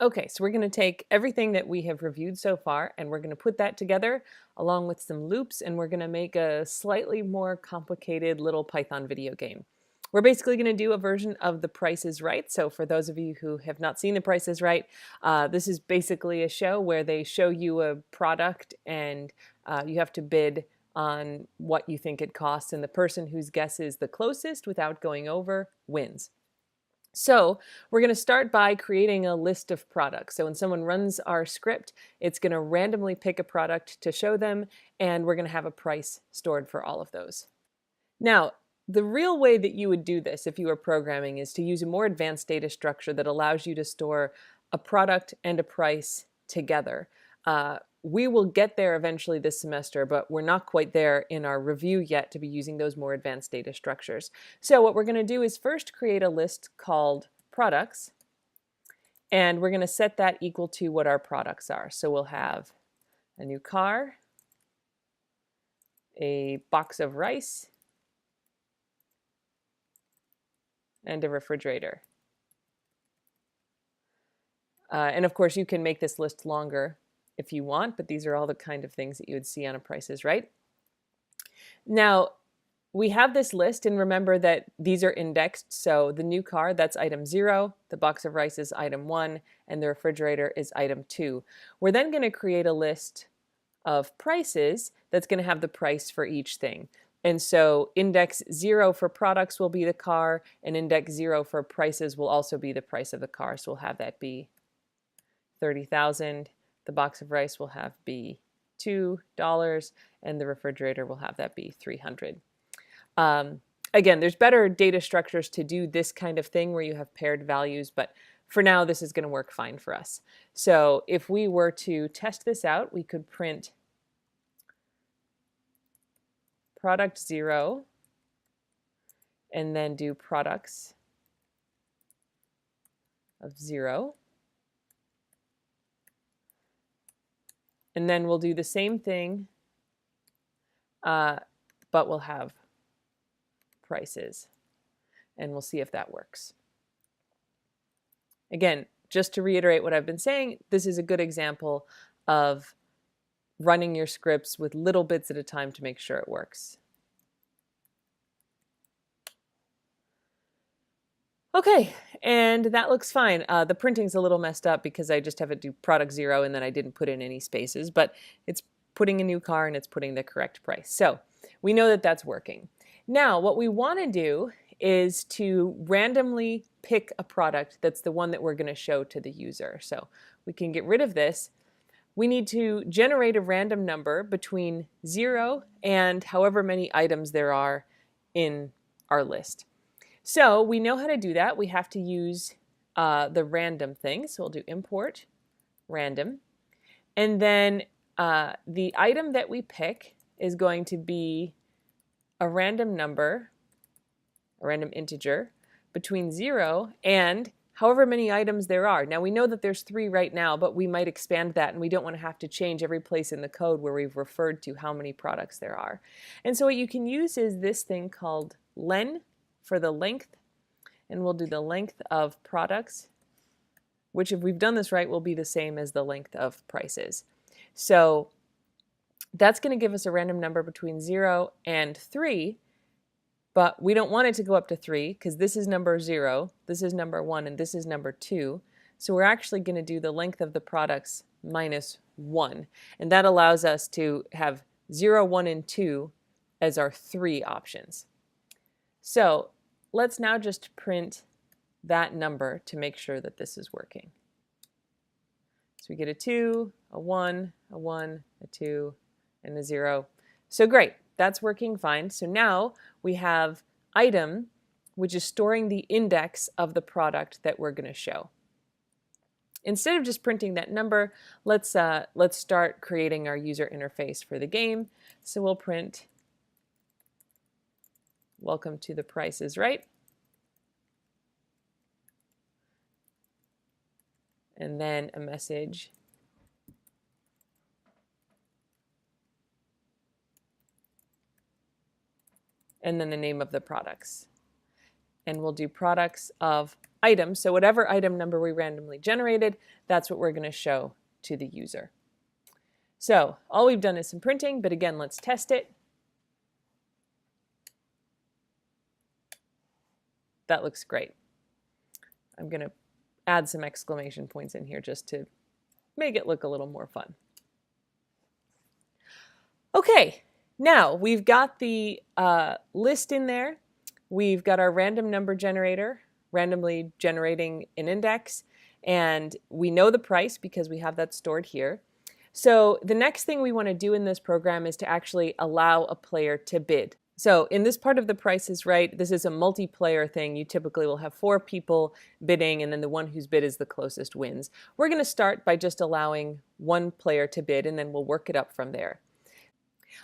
Okay, so we're going to take everything that we have reviewed so far and we're going to put that together along with some loops, and we're going to make a slightly more complicated little Python video game. We're basically going to do a version of The Price is Right. So for those of you who have not seen The Price is Right, this is basically a show where they show you a product and you have to bid on what you think it costs, and the person whose guess is the closest without going over wins. So we're going to start by creating a list of products. So when someone runs our script, it's going to randomly pick a product to show them, and we're going to have a price stored for all of those. Now, the real way that you would do this if you were programming is to use a more advanced data structure that allows you to store a product and a price together. We will get there eventually this semester, but we're not quite there in our review yet to be using those more advanced data structures. So what we're going to do is first create a list called products, and we're going to set that equal to what our products are. So we'll have a new car, a box of rice, and a refrigerator. And of course, you can make this list longer if you want, but these are all the kind of things that you would see on a Price is Right. Now, we have this list, and remember that these are indexed. So the new car, that's item 0, the box of rice is item 1, and the refrigerator is item 2. We're then going to create a list of prices that's going to have the price for each thing. And so index 0 for products will be the car, and index 0 for prices will also be the price of the car. So we'll have that be 30,000. The box of rice will have be $2, and the refrigerator will have that be 300. Again, there's better data structures to do this kind of thing where you have paired values, but for now this is going to work fine for us. So if we were to test this out, we could print product 0 and then do products of 0. And then we'll do the same thing, but we'll have prices, and we'll see if that works. Again, just to reiterate what I've been saying, this is a good example of running your scripts with little bits at a time to make sure it works. Okay, and that looks fine. The printing's a little messed up because I just have it do product 0 and then I didn't put in any spaces, but it's putting a new car and it's putting the correct price. So we know that that's working. Now, what we want to do is to randomly pick a product that's the one that we're going to show to the user. So we can get rid of this. We need to generate a random number between 0 and however many items there are in our list. So we know how to do that. We have to use the random thing. So we'll do import random. And then the item that we pick is going to be a random number, a random integer, between 0 and however many items there are. Now we know that there's 3 right now, but we might expand that, and we don't want to have to change every place in the code where we've referred to how many products there are. And so what you can use is this thing called len for the length, and we'll do the length of products, which if we've done this right will be the same as the length of prices. So that's going to give us a random number between 0 and 3, but we don't want it to go up to 3 because this is number 0, this is number 1, and this is number 2. So we're actually going to do the length of the products minus 1, and that allows us to have 0, 1, and 2 as our 3 options. So let's now just print that number to make sure that this is working. So we get a 2, a 1, a 1, a 2, and a 0. So great, that's working fine. So now we have item, which is storing the index of the product that we're going to show. Instead of just printing that number, let's start creating our user interface for the game. So we'll print welcome to The Price is Right. And then a message. And then the name of the products. And we'll do products of item. So whatever item number we randomly generated, that's what we're going to show to the user. So all we've done is some printing, but again, let's test it. That looks great. I'm going to add some exclamation points in here just to make it look a little more fun. Okay, now we've got the list in there. We've got our random number generator, randomly generating an index, and we know the price because we have that stored here. So the next thing we want to do in this program is to actually allow a player to bid. So in this part of the Price is Right, this is a multiplayer thing. You typically will have 4 people bidding, and then the one whose bid is the closest wins. We're going to start by just allowing one player to bid, and then we'll work it up from there.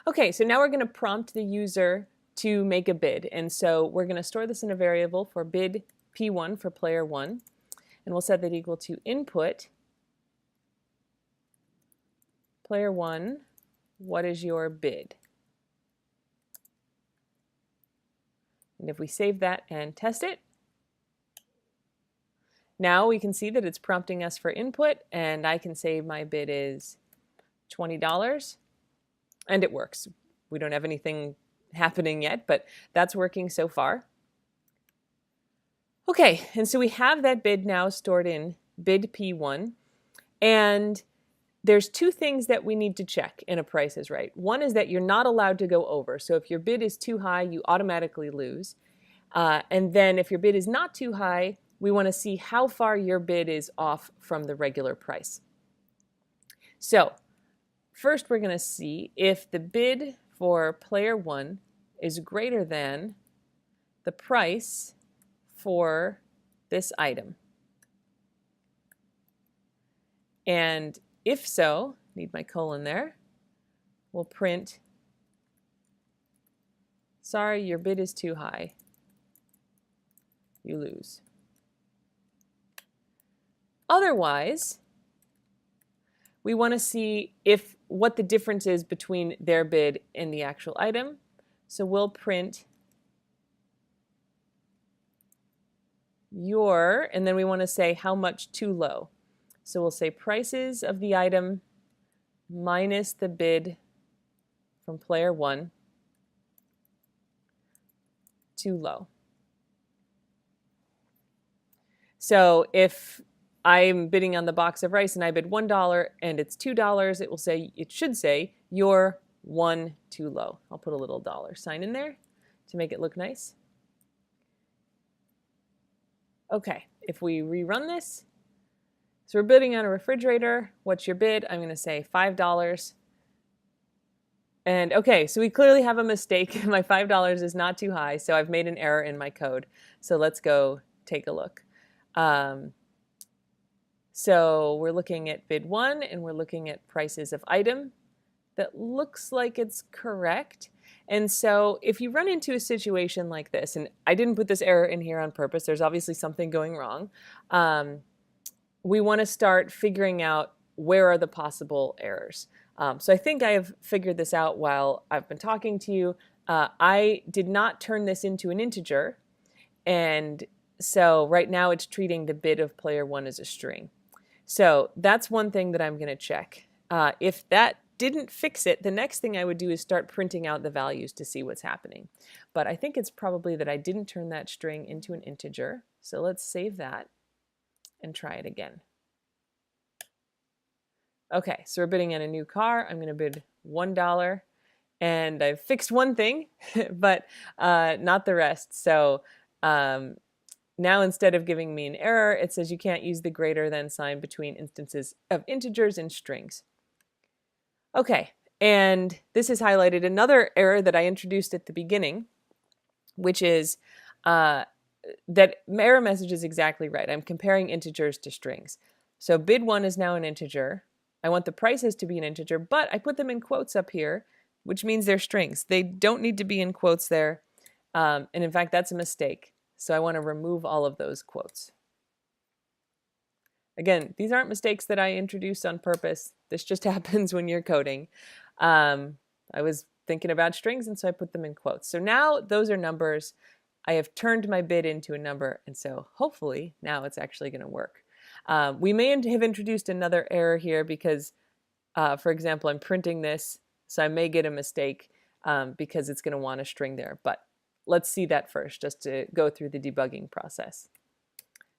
Okay, so now we're going to prompt the user to make a bid. And so we're going to store this in a variable for bid P1 for player 1. And we'll set that equal to input player 1, what is your bid? And if we save that and test it, now we can see that it's prompting us for input, and I can say my bid is $20, and it works. We don't have anything happening yet, but that's working so far. Okay, and so we have that bid now stored in bid P1, and there's 2 things that we need to check in a Price is Right. One is that you're not allowed to go over. So if your bid is too high, you automatically lose. And then if your bid is not too high, we want to see how far your bid is off from the regular price. So first we're going to see if the bid for player 1 is greater than the price for this item. And if so, need my colon there, we'll print, sorry, your bid is too high. You lose. Otherwise, we want to see what the difference is between their bid and the actual item. So we'll print your, and then we want to say how much too low. So we'll say prices of the item minus the bid from player 1, too low. So if I'm bidding on the box of rice and I bid $1 and it's $2, it should say you're 1 too low. I'll put a little dollar sign in there to make it look nice. Okay, if we rerun this, so we're bidding on a refrigerator. What's your bid? I'm going to say $5. And okay, so we clearly have a mistake. My $5 is not too high, so I've made an error in my code. So let's go take a look. So we're looking at bid 1, and we're looking at prices of item. That looks like it's correct. And so if you run into a situation like this, and I didn't put this error in here on purpose, there's obviously something going wrong. We want to start figuring out where are the possible errors. So I think I have figured this out while I've been talking to you. I did not turn this into an integer, and so right now it's treating the bid of player 1 as a string. So that's one thing that I'm going to check. If that didn't fix it, the next thing I would do is start printing out the values to see what's happening. But I think it's probably that I didn't turn that string into an integer. So let's save that and try it again. Okay, so we're bidding on a new car. I'm going to bid $1, and I've fixed one thing, but not the rest. So now instead of giving me an error, it says you can't use the greater than sign between instances of integers and strings. Okay, and this has highlighted another error that I introduced at the beginning, which is that error message is exactly right. I'm comparing integers to strings. So bid 1 is now an integer. I want the prices to be an integer, but I put them in quotes up here, which means they're strings. They don't need to be in quotes there. And in fact, that's a mistake. So I want to remove all of those quotes. Again, these aren't mistakes that I introduced on purpose. This just happens when you're coding. I was thinking about strings, and so I put them in quotes. So now those are numbers. I have turned my bid into a number, and so hopefully now it's actually going to work. We may have introduced another error here because, for example, I'm printing this, so I may get a mistake because it's going to want a string there. But let's see that first, just to go through the debugging process.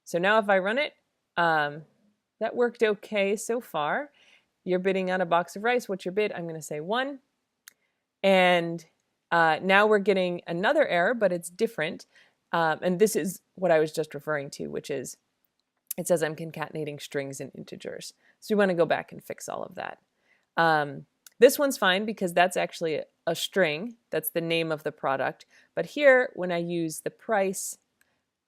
So now if I run it, that worked okay so far. You're bidding on a box of rice. What's your bid? I'm going to say 1. And now we're getting another error, but it's different. And this is what I was just referring to, which is it says I'm concatenating strings and integers. So we want to go back and fix all of that. This one's fine because that's actually a string. That's the name of the product. But here, when I use the price,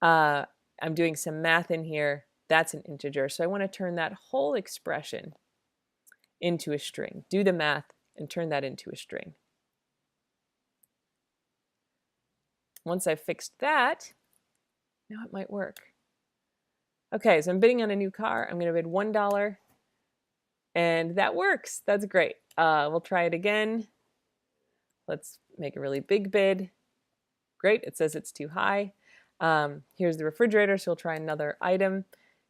I'm doing some math in here. That's an integer. So I want to turn that whole expression into a string. Do the math and turn that into a string. Once I've fixed that, now it might work. Okay, so I'm bidding on a new car. I'm going to bid $1. And that works. That's great. We'll try it again. Let's make a really big bid. Great, it says it's too high. Here's the refrigerator, so we'll try another item.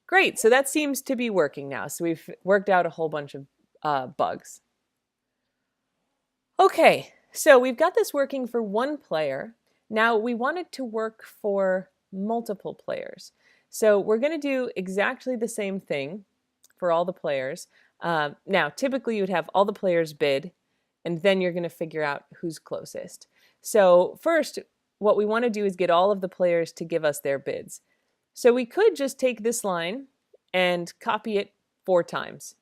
Great, so that seems to be working now. So we've worked out a whole bunch of bugs. Okay, so we've got this working for one player. Now we want it to work for multiple players. So we're going to do exactly the same thing for all the players. Now, typically you'd have all the players bid, and then you're going to figure out who's closest. So first, what we want to do is get all of the players to give us their bids. So we could just take this line and copy it 4 times.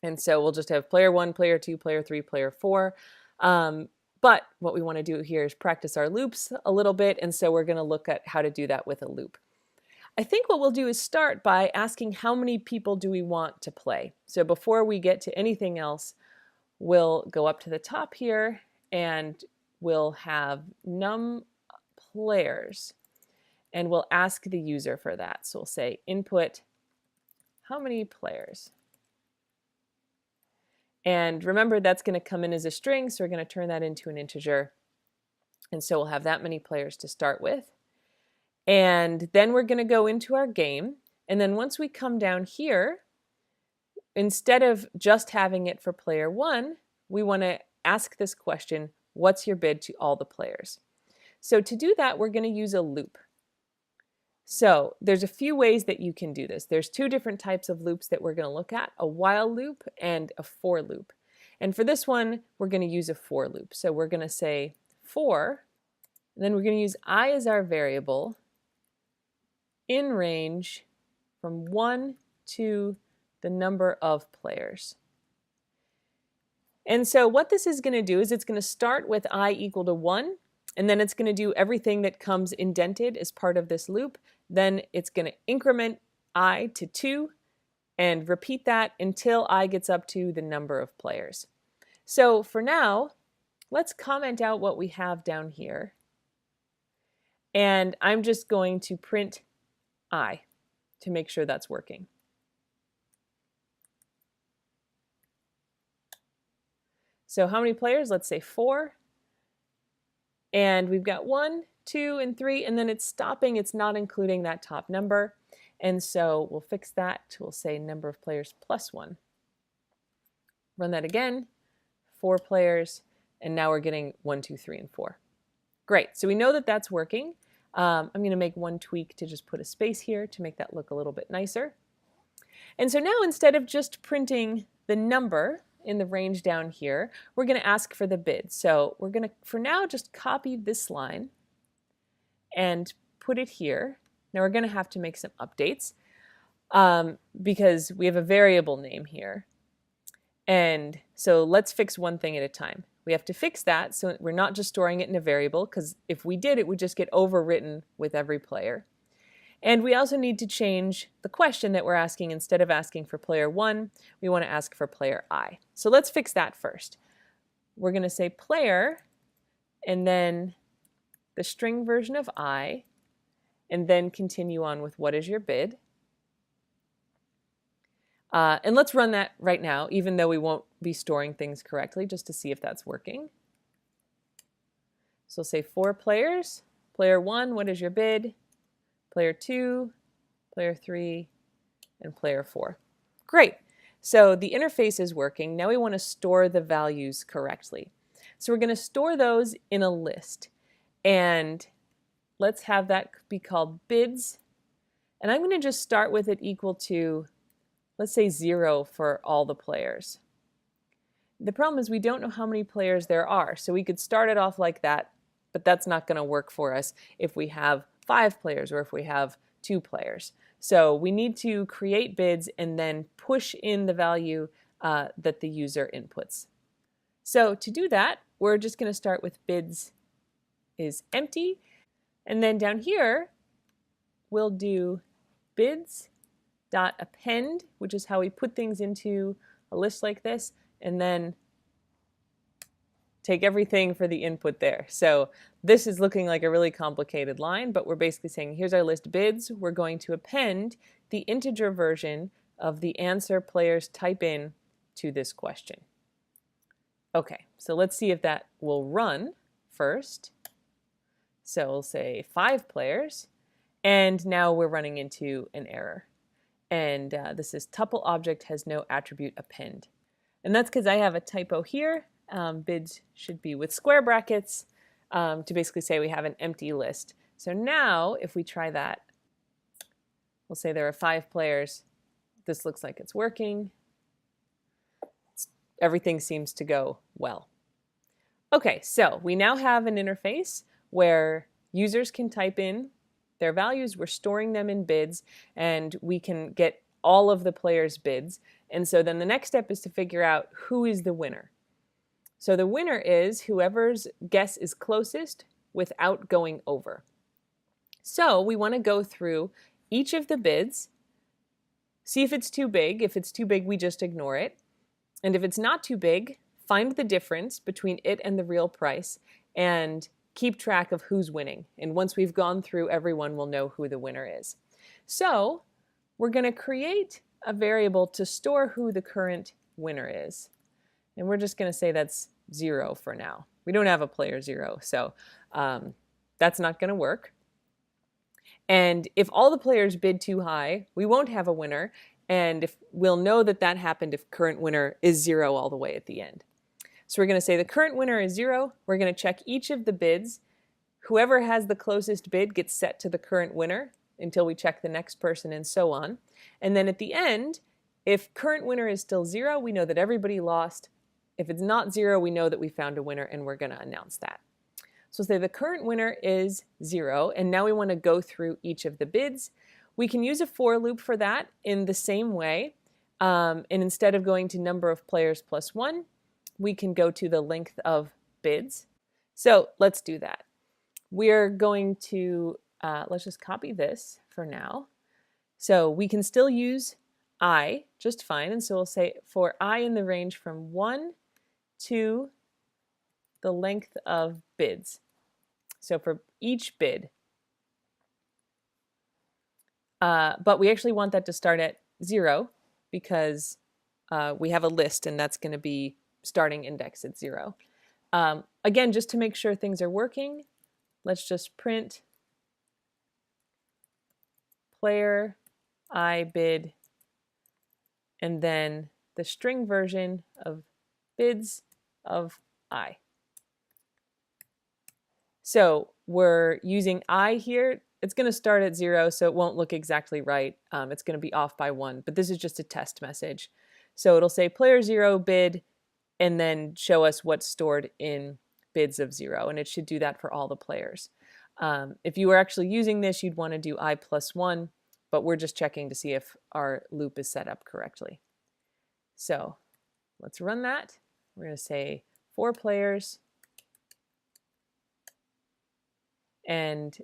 And so we'll just have player 1, player 2, player 3, player 4. But what we want to do here is practice our loops a little bit, and so we're going to look at how to do that with a loop. I think what we'll do is start by asking how many people do we want to play. So before we get to anything else, we'll go up to the top here and we'll have num players, and we'll ask the user for that. So we'll say input how many players. And remember, that's going to come in as a string, so we're going to turn that into an integer. And so we'll have that many players to start with. And then we're going to go into our game. And then once we come down here, instead of just having it for player 1, we want to ask this question, what's your bid to all the players? So to do that, we're going to use a loop. So there's a few ways that you can do this. There's 2 different types of loops that we're going to look at, a while loop and a for loop. And for this one, we're going to use a for loop. So we're going to say for, and then we're going to use I as our variable in range from 1 to the number of players. And so what this is going to do is it's going to start with I equal to 1, and then it's going to do everything that comes indented as part of this loop. Then it's going to increment I to 2 and repeat that until I gets up to the number of players. So for now, let's comment out what we have down here. And I'm just going to print I to make sure that's working. So how many players? Let's say 4. And we've got 1, 2, and 3, and then it's stopping. It's not including that top number. And so we'll fix that. We'll say number of players plus 1. Run that again, 4 players, and now we're getting 1, 2, 3, and 4. Great, so we know that that's working. I'm going to make one tweak to just put a space here to make that look a little bit nicer. And so now instead of just printing the number in the range down here, we're going to ask for the bid. So we're going to, for now, just copy this line and put it here. Now we're going to have to make some updates because we have a variable name here. And so let's fix one thing at a time. We have to fix that so we're not just storing it in a variable, because if we did, it would just get overwritten with every player. And we also need to change the question that we're asking. Instead of asking for player 1, we want to ask for player I. So let's fix that first. We're going to say player, and then the string version of I, and then continue on with what is your bid. And let's run that right now, even though we won't be storing things correctly, just to see if that's working. So we'll say 4 players, player 1, what is your bid? Player 2, player 3, and player 4. Great. So the interface is working. Now we want to store the values correctly. So we're going to store those in a list. And let's have that be called bids. And I'm going to just start with it equal to, let's say 0 for all the players. The problem is we don't know how many players there are. So we could start it off like that, but that's not going to work for us if we have 5 players or if we have 2 players. So we need to create bids and then push in the value that the user inputs. So to do that, we're just going to start with bids is empty. And then down here, we'll do bids.append, which is how we put things into a list like this, and then take everything for the input there. So this is looking like a really complicated line, but we're basically saying, here's our list bids. We're going to append the integer version of the answer players type in to this question. Okay, so let's see if that will run first. So we'll say 5 players, and now we're running into an error. And this is tuple object has no attribute append. And that's because I have a typo here. Bids should be with square brackets to basically say we have an empty list. So now if we try that, we'll say there are 5 players. This looks like it's working. Everything seems to go well. Okay, so we now have an interface where users can type in their values. We're storing them in bids, and we can get all of the players' bids. And so then the next step is to figure out who is the winner. So the winner is whoever's guess is closest without going over. So we want to go through each of the bids, see if it's too big. If it's too big, we just ignore it. And if it's not too big, find the difference between it and the real price and keep track of who's winning. And once we've gone through everyone, we'll know who the winner is. So we're going to create a variable to store who the current winner is. And we're just going to say that's 0 for now. We don't have a player 0, so that's not going to work. And if all the players bid too high, we won't have a winner. And if we'll know that that happened if current winner is 0 all the way at the end. So we're going to say the current winner is 0. We're going to check each of the bids. Whoever has the closest bid gets set to the current winner until we check the next person, and so on. And then at the end, if current winner is still 0, we know that everybody lost. If it's not 0, we know that we found a winner, and we're going to announce that. So say the current winner is 0, and now we want to go through each of the bids. We can use a for loop for that in the same way. And instead of going to number of players plus 1, we can go to the length of bids. So let's do that. We're going to, let's just copy this for now. So we can still use I just fine. And so we'll say for I in the range from 1 to the length of bids. So for each bid. But we actually want that to start at 0 because we have a list, and that's going to be starting index at 0. Again, just to make sure things are working, let's just print player I bid, and then the string version of bids of I. So we're using I here. It's going to start at 0, so it won't look exactly right. It's going to be off by 1, but this is just a test message. So it'll say player 0 bid, and then show us what's stored in bids of 0, and it should do that for all the players. If you were actually using this, you'd want to do I plus 1, but we're just checking to see if our loop is set up correctly. So let's run that. We're going to say 4 players. And,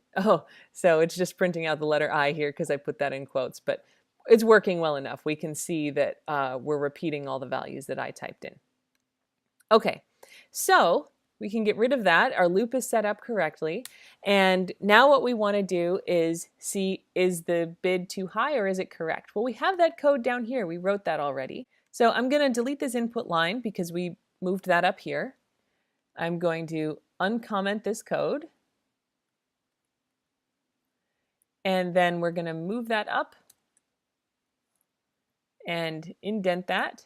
so it's just printing out the letter I here because I put that in quotes, but it's working well enough. We can see that we're repeating all the values that I typed in. Okay, so we can get rid of that. Our loop is set up correctly. And now what we want to do is see, is the bid too high or is it correct? Well, we have that code down here. We wrote that already. So I'm going to delete this input line because we moved that up here. I'm going to uncomment this code. And then we're going to move that up and indent that.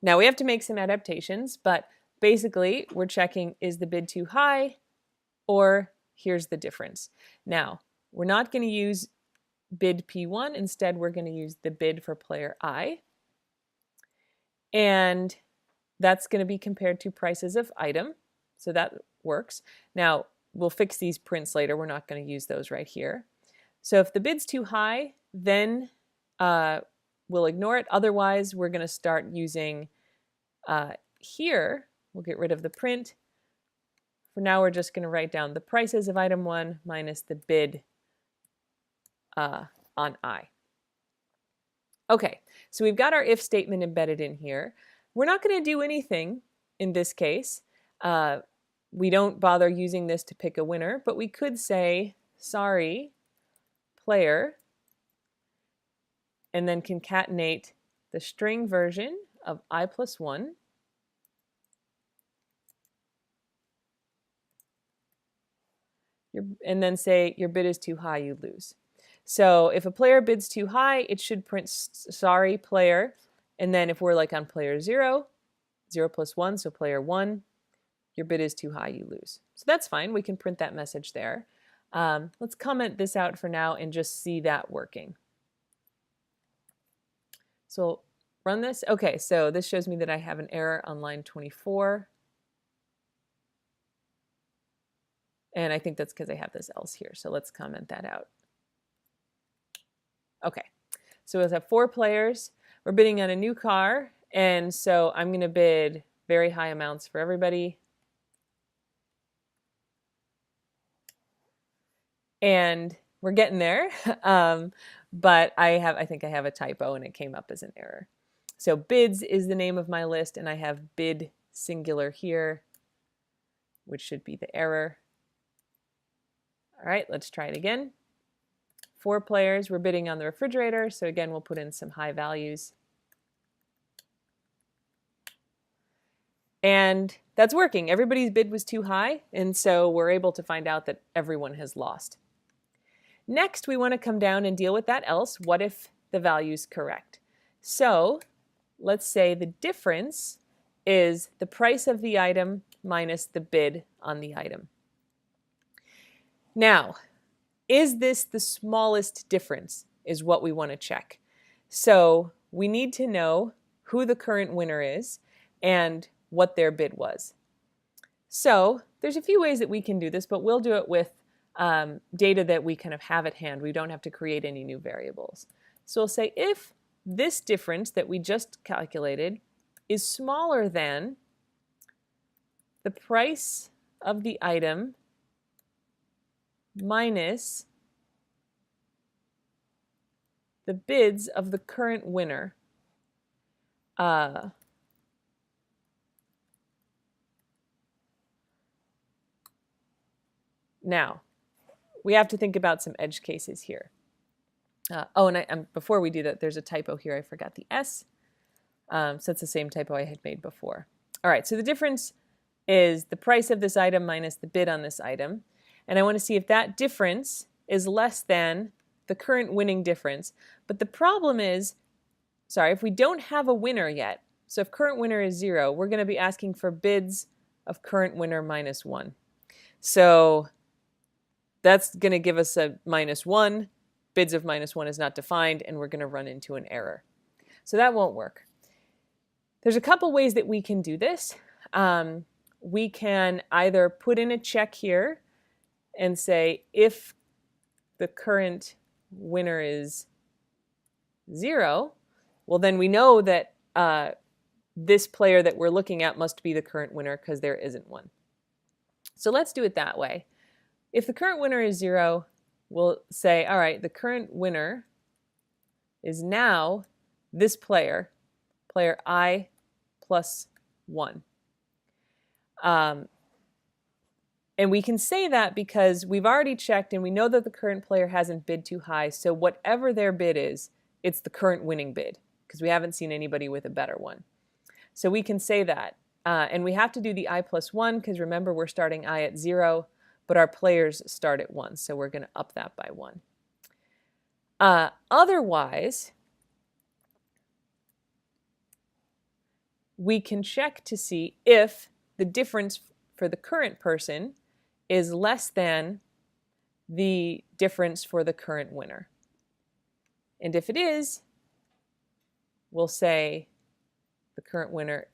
Now we have to make some adaptations, but basically we're checking, is the bid too high, or here's the difference. Now we're not going to use bid P1. Instead, we're going to use the bid for player I. And that's going to be compared to prices of item. So that works. Now we'll fix these prints later. We're not going to use those right here. So if the bid's too high, then we'll ignore it. Otherwise, we're going to start using here. We'll get rid of the print. For now, we're just going to write down the prices of item 1 minus the bid on I. Okay, so we've got our if statement embedded in here. We're not going to do anything in this case. We don't bother using this to pick a winner, but we could say, sorry, player, and then concatenate the string version of I plus 1 and then say your bid is too high, you lose. So if a player bids too high, it should print sorry player. And then if we're like on player 0, 0 plus 1, so player 1, your bid is too high, you lose. So that's fine. We can print that message there. Let's comment this out for now and just see that working. So run this. Okay, so this shows me that I have an error on line 24. And I think that's because I have this else here. So let's comment that out. Okay, so we have 4 players. We're bidding on a new car. And so I'm going to bid very high amounts for everybody. And we're getting there. But I think I have a typo and it came up as an error. So bids is the name of my list, and I have bid singular here, which should be the error. All right, let's try it again. 4 players, we're bidding on the refrigerator. So again, we'll put in some high values. And that's working. Everybody's bid was too high, and so we're able to find out that everyone has lost. Next, we want to come down and deal with that else. What if the value's correct? So let's say the difference is the price of the item minus the bid on the item. Now, is this the smallest difference is what we want to check. So we need to know who the current winner is and what their bid was. So there's a few ways that we can do this, but we'll do it with data that we kind of have at hand. We don't have to create any new variables. So we'll say if this difference that we just calculated is smaller than the price of the item minus the bids of the current winner. Now, we have to think about some edge cases here. Before we do that, there's a typo here. I forgot the S. So it's the same typo I had made before. All right, so the difference is the price of this item minus the bid on this item. And I want to see if that difference is less than the current winning difference. But the problem is, if we don't have a winner yet, so if current winner is 0, we're going to be asking for bids of current winner minus 1. So that's going to give us a -1. Bids of -1 is not defined, and we're going to run into an error. So that won't work. There's a couple ways that we can do this. We can either put in a check here and say if the current winner is 0, well, then we know that this player that we're looking at must be the current winner because there isn't one. So let's do it that way. If the current winner is 0, we'll say, all right, the current winner is now this player, player I plus 1. And we can say that because we've already checked and we know that the current player hasn't bid too high. So whatever their bid is, it's the current winning bid because we haven't seen anybody with a better one. So we can say that. And we have to do the I plus 1 because remember we're starting I at 0. but our players start at 1, so we're going to up that by 1. Otherwise, we can check to see if the difference for the current person is less than the difference for the current winner. And if it is, we'll say the current winner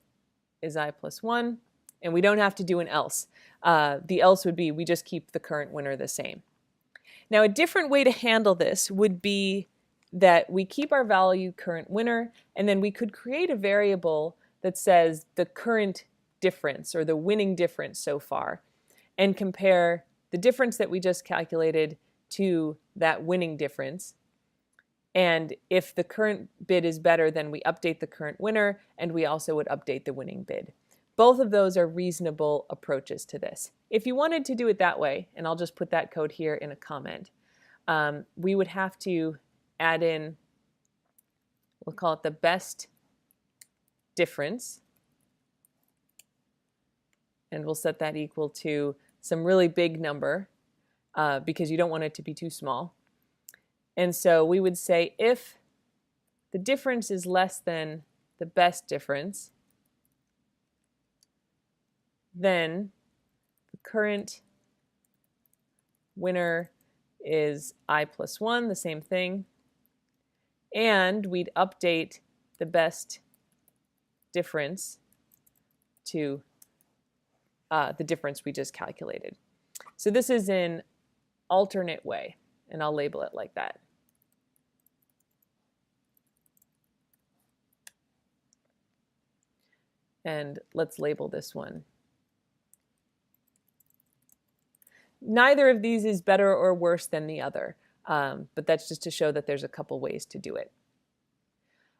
is I plus 1, and we don't have to do an else. The else would be we just keep the current winner the same. Now, a different way to handle this would be that we keep our value current winner, and then we could create a variable that says the current difference or the winning difference so far, and compare the difference that we just calculated to that winning difference. And if the current bid is better, then we update the current winner, and we also would update the winning bid. Both of those are reasonable approaches to this. If you wanted to do it that way, and I'll just put that code here in a comment, we would have to add in, we'll call it the best difference, and we'll set that equal to some really big number because you don't want it to be too small. And so we would say if the difference is less than the best difference, then the current winner is I plus 1, the same thing, and we'd update the best difference to the difference we just calculated. So this is an alternate way, and I'll label it like that. And let's label this one. Neither of these is better or worse than the other, but that's just to show that there's a couple ways to do it.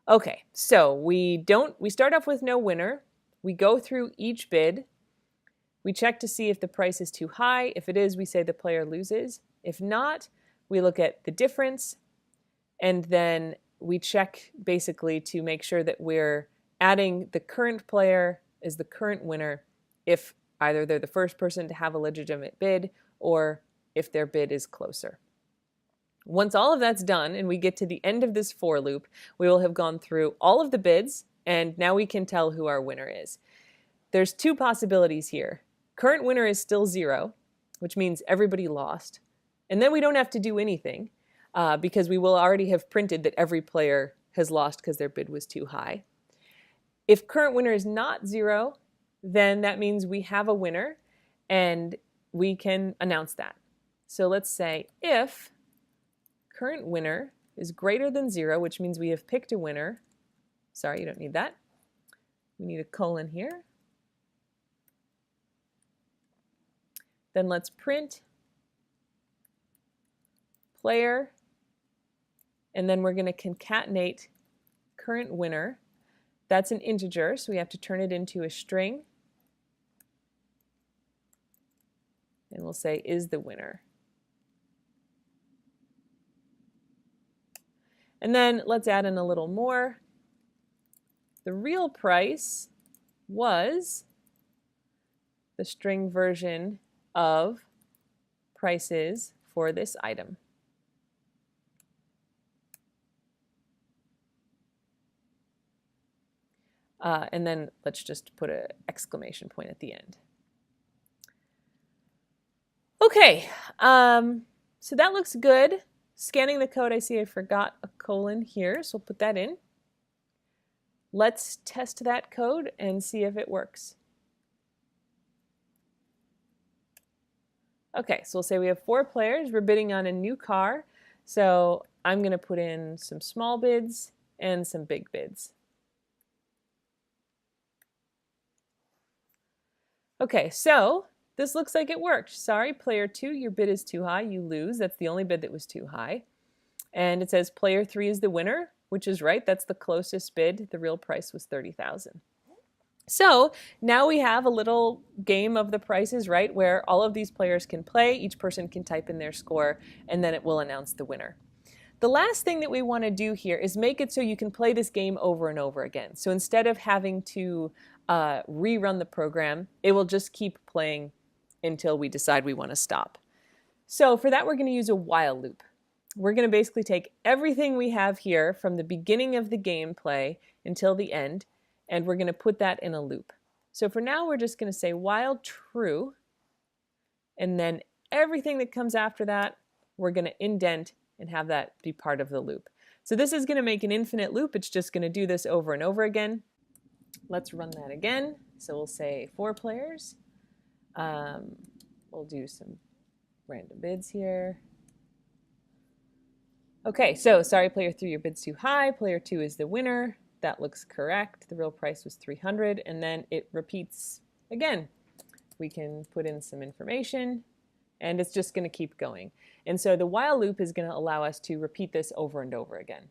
Okay, so we start off with no winner. We go through each bid. We check to see if the price is too high. If it is, we say the player loses. If not, we look at the difference, and then we check basically to make sure that we're adding the current player as the current winner if either they're the first person to have a legitimate bid or if their bid is closer. Once all of that's done and we get to the end of this for loop, we will have gone through all of the bids, and now we can tell who our winner is. There's two possibilities here. Current winner is still 0, which means everybody lost. And then we don't have to do anything because we will already have printed that every player has lost because their bid was too high. If current winner is not 0, then that means we have a winner and we can announce that. So let's say if current winner is greater than 0, which means we have picked a winner. Sorry, you don't need that. We need a colon here. Then let's print player, and then we're going to concatenate current winner. That's an integer, so we have to turn it into a string. And we'll say is the winner. And then let's add in a little more. The real price was the string version of prices for this item. And then let's just put an exclamation point at the end. Okay, so that looks good. Scanning the code, I see I forgot a colon here, so we'll put that in. Let's test that code and see if it works. Okay, so we'll say we have 4 players. We're bidding on a new car. So I'm going to put in some small bids and some big bids. Okay, so this looks like it worked. Sorry, player 2, your bid is too high. You lose. That's the only bid that was too high. And it says player 3 is the winner, which is right. That's the closest bid. The real price was $30,000. So now we have a little game of the prices, right, where all of these players can play. Each person can type in their score, and then it will announce the winner. The last thing that we want to do here is make it so you can play this game over and over again. So instead of having to rerun the program, it will just keep playing until we decide we want to stop. So for that, we're going to use a while loop. We're going to basically take everything we have here from the beginning of the gameplay until the end, and we're going to put that in a loop. So for now, we're just going to say while true, and then everything that comes after that, we're going to indent and have that be part of the loop. So this is going to make an infinite loop. It's just going to do this over and over again. Let's run that again. So we'll say 4 players. We'll do some random bids here. Okay, so sorry, player 3, your bid's too high. Player 2 is the winner. That looks correct. The real price was 300, and then it repeats again. We can put in some information, and it's just going to keep going. And so the while loop is going to allow us to repeat this over and over again.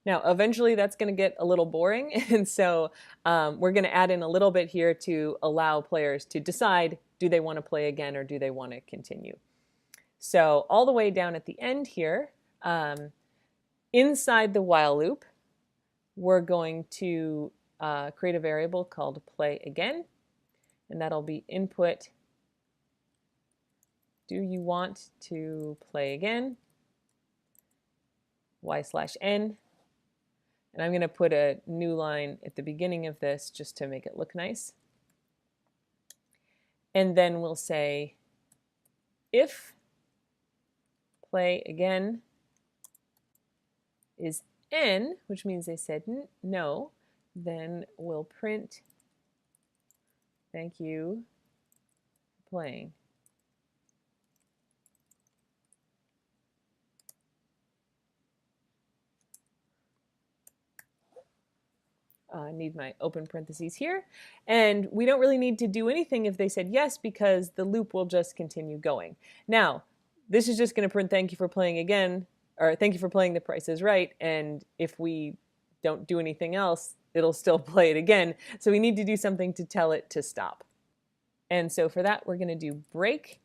Now, eventually that's going to get a little boring, and so we're going to add in a little bit here to allow players to decide, do they want to play again or do they want to continue? So all the way down at the end here, inside the while loop, we're going to create a variable called play again, and that'll be input. Do you want to play again? Y/n. And I'm going to put a new line at the beginning of this just to make it look nice. And then we'll say if play again is n, which means they said no, then we'll print thank you for playing. I need my open parentheses here. And we don't really need to do anything if they said yes, because the loop will just continue going. Now, this is just going to print thank you for playing again, or thank you for playing The Price is Right. And if we don't do anything else, it'll still play it again. So we need to do something to tell it to stop. And so for that, we're going to do break.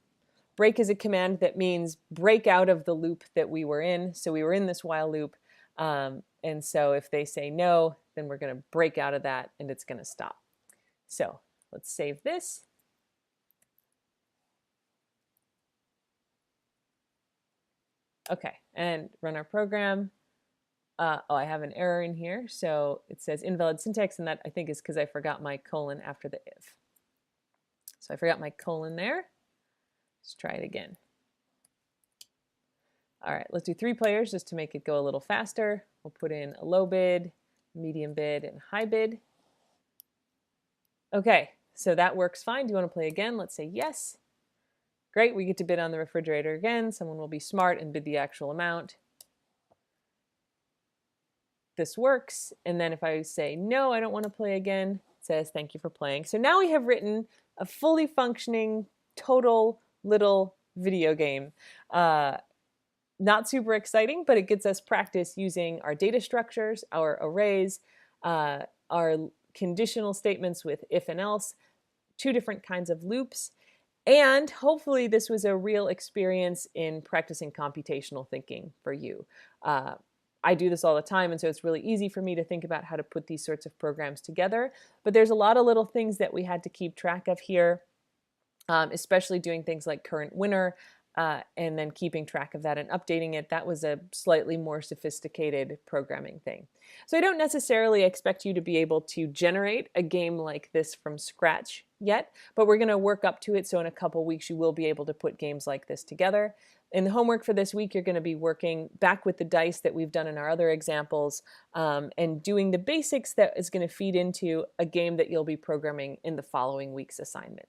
Break is a command that means break out of the loop that we were in. So we were in this while loop. And so if they say no, then we're going to break out of that and it's going to stop. So let's save this. Okay, and run our program. Oh, I have an error in here. So it says invalid syntax, and that I think is because I forgot my colon after the if. So I forgot my colon there. Let's try it again. All right, let's do 3 players just to make it go a little faster. We'll put in a low bid, medium bid, and high bid. Okay, so that works fine. Do you want to play again? Let's say yes. Great, we get to bid on the refrigerator again. Someone will be smart and bid the actual amount. This works. And then if I say no, I don't want to play again, it says thank you for playing. So now we have written a fully functioning, total little video game. Not super exciting, but it gets us practice using our data structures, our arrays, our conditional statements with if and else, 2 different kinds of loops, and hopefully this was a real experience in practicing computational thinking for you. I do this all the time, and so it's really easy for me to think about how to put these sorts of programs together, but there's a lot of little things that we had to keep track of here, especially doing things like current winner, and then keeping track of that and updating it. That was a slightly more sophisticated programming thing. So I don't necessarily expect you to be able to generate a game like this from scratch yet, but we're going to work up to it. So in a couple weeks, you will be able to put games like this together. In the homework for this week, you're going to be working back with the dice that we've done in our other examples, and doing the basics that is going to feed into a game that you'll be programming in the following week's assignment.